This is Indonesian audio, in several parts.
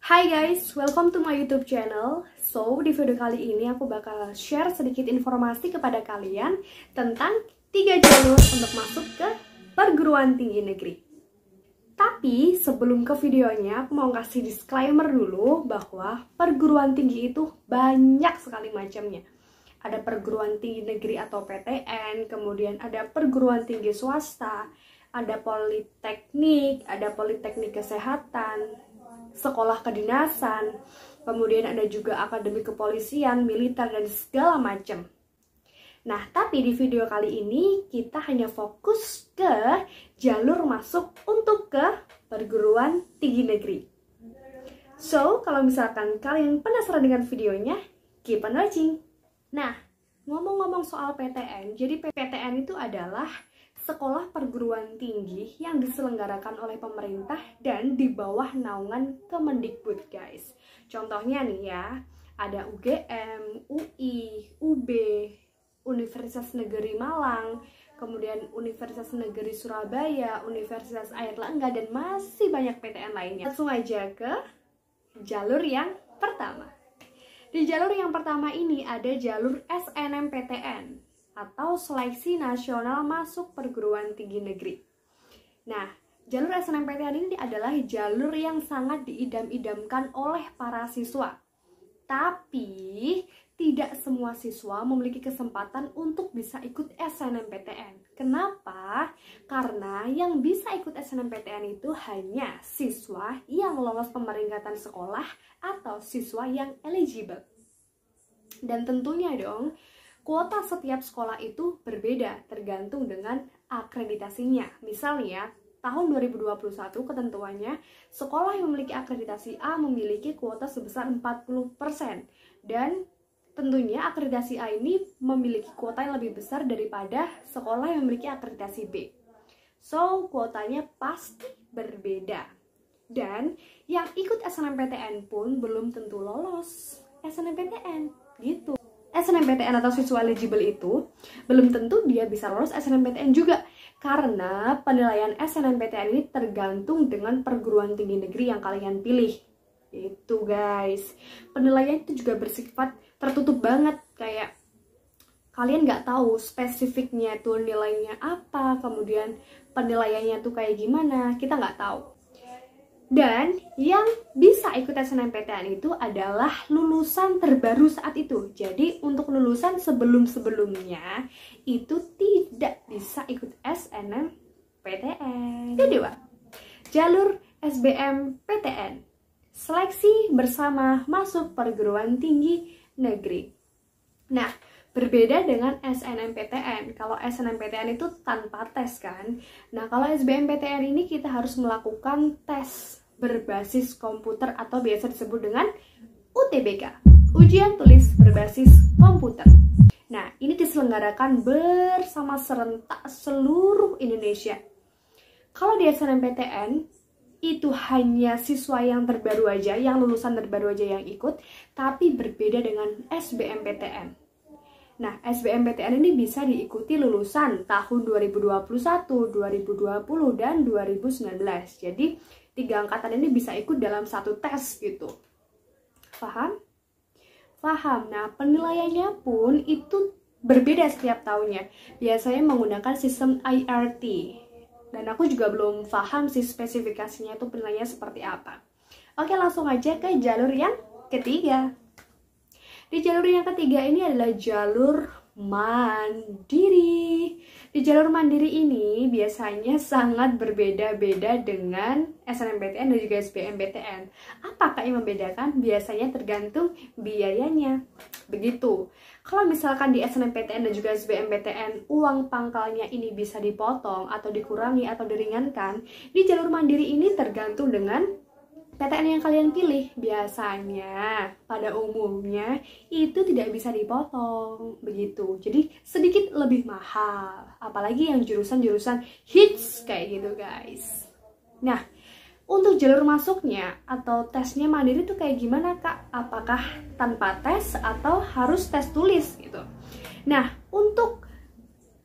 Hai guys, welcome to my YouTube channel. So, di video kali ini aku bakal share sedikit informasi kepada kalian tentang 3 jalur untuk masuk ke perguruan tinggi negeri. Tapi sebelum ke videonya, aku mau kasih disclaimer dulu bahwa perguruan tinggi itu banyak sekali macamnya. Ada perguruan tinggi negeri atau PTN, kemudian ada perguruan tinggi swasta, ada politeknik kesehatan, sekolah kedinasan, kemudian ada juga akademi kepolisian, militer, dan segala macam. Nah, tapi di video kali ini kita hanya fokus ke jalur masuk untuk ke perguruan tinggi negeri. So, kalau misalkan kalian penasaran dengan videonya, keep on watching. Nah, ngomong-ngomong soal PTN, jadi PTN itu adalah sekolah perguruan tinggi yang diselenggarakan oleh pemerintah dan di bawah naungan Kemendikbud, guys. Contohnya nih ya, ada UGM, UI, UB, Universitas Negeri Malang, kemudian Universitas Negeri Surabaya, Universitas Airlangga, dan masih banyak PTN lainnya. Langsung aja ke jalur yang pertama. Di jalur yang pertama ini ada jalur SNMPTN atau Seleksi Nasional Masuk Perguruan Tinggi Negeri. Nah, jalur SNMPTN ini adalah jalur yang sangat diidam-idamkan oleh para siswa. Tapi, tidak semua siswa memiliki kesempatan untuk bisa ikut SNMPTN. Kenapa? Karena yang bisa ikut SNMPTN itu hanya siswa yang lolos pemeringkatan sekolah atau siswa yang eligible. Dan tentunya dong, kuota setiap sekolah itu berbeda tergantung dengan akreditasinya. Misalnya, tahun 2021 ketentuannya, sekolah yang memiliki akreditasi A memiliki kuota sebesar 40%. Dan tentunya akreditasi A ini memiliki kuota yang lebih besar daripada sekolah yang memiliki akreditasi B. So, kuotanya pasti berbeda. Dan yang ikut SNMPTN pun belum tentu lolos SNMPTN, gitu. SNMPTN atau siswa eligible itu belum tentu dia bisa lolos SNMPTN juga, karena penilaian SNMPTN ini tergantung dengan perguruan tinggi negeri yang kalian pilih. Itu guys, penilaian itu juga bersifat tertutup banget, kayak kalian nggak tahu spesifiknya tuh nilainya apa, kemudian penilaiannya tuh kayak gimana, kita nggak tahu. Dan yang bisa ikut SNMPTN itu adalah lulusan terbaru saat itu. Jadi untuk lulusan sebelum-sebelumnya itu tidak bisa ikut SNMPTN. Kedua, jalur SBMPTN, Seleksi Bersama Masuk Perguruan Tinggi Negeri. Nah, berbeda dengan SNMPTN. Kalau SNMPTN itu tanpa tes kan. Nah, kalau SBMPTN ini kita harus melakukan tes berbasis komputer atau biasa disebut dengan UTBK, ujian tulis berbasis komputer. Nah, ini diselenggarakan bersama serentak seluruh Indonesia. Kalau di SNMPTN itu hanya siswa yang terbaru aja, yang lulusan terbaru aja yang ikut, tapi berbeda dengan SBMPTN. Nah, SBMPTN ini bisa diikuti lulusan tahun 2021, 2020, dan 2019. Jadi, 3 angkatan ini bisa ikut dalam satu tes gitu. Paham? Paham. Nah, penilaiannya pun itu berbeda setiap tahunnya. Biasanya menggunakan sistem IRT. Dan aku juga belum paham sih spesifikasinya itu penilaiannya seperti apa. Oke, langsung aja ke jalur yang ketiga. Di jalur yang ketiga ini adalah jalur mandiri. Di jalur mandiri ini biasanya sangat berbeda-beda dengan SNMPTN dan juga SBMPTN. Apakah yang membedakan? Biasanya tergantung biayanya. Begitu. Kalau misalkan di SNMPTN dan juga SBMPTN uang pangkalnya ini bisa dipotong atau dikurangi atau diringankan, di jalur mandiri ini tergantung dengan PTN yang kalian pilih. Biasanya pada umumnya itu tidak bisa dipotong begitu, jadi sedikit lebih mahal, apalagi yang jurusan-jurusan hits kayak gitu guys. Nah, untuk jalur masuknya atau tesnya mandiri tuh kayak gimana kak? Apakah tanpa tes atau harus tes tulis gitu? Nah, untuk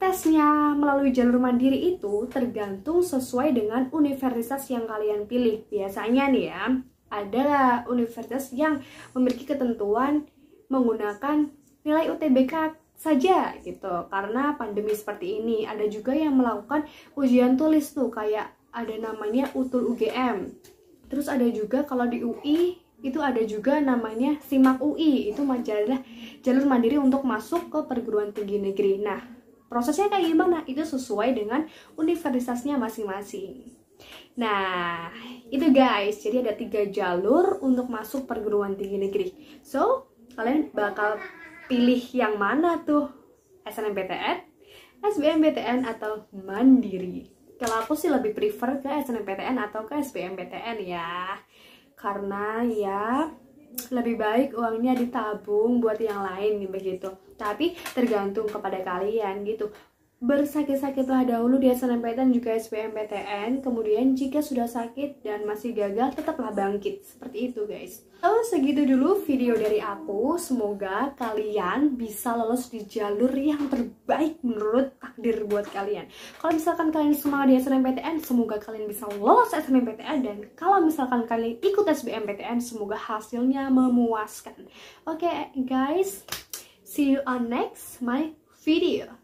tesnya melalui jalur mandiri itu tergantung sesuai dengan universitas yang kalian pilih. Biasanya nih ya, ada universitas yang memiliki ketentuan menggunakan nilai UTBK saja gitu karena pandemi seperti ini. Ada juga yang melakukan ujian tulis tuh, kayak ada namanya UTUL UGM. Terus ada juga kalau di UI itu ada juga namanya SIMAK UI, itu adalah jalur mandiri untuk masuk ke perguruan tinggi negeri. Nah, prosesnya kayak gimana? Itu sesuai dengan universitasnya masing-masing. Nah, itu guys, jadi ada 3 jalur untuk masuk perguruan tinggi negeri. So, kalian bakal pilih yang mana tuh? SNMPTN, SBMPTN, atau mandiri? Kalau aku sih lebih prefer ke SNMPTN atau ke SBMPTN ya. Karena ya lebih baik uangnya ditabung buat yang lain begitu. Tapi tergantung kepada kalian gitu. Bersakit-sakitlah dahulu di SNMPTN juga SBMPTN, kemudian jika sudah sakit dan masih gagal tetaplah bangkit. Seperti itu guys. So, segitu dulu video dari aku. Semoga kalian bisa lolos di jalur yang terbaik menurut takdir buat kalian. Kalau misalkan kalian semangat di SNMPTN, semoga kalian bisa lolos SNMPTN. Dan kalau misalkan kalian ikut SBMPTN, semoga hasilnya memuaskan. Oke guys, see you on next my video.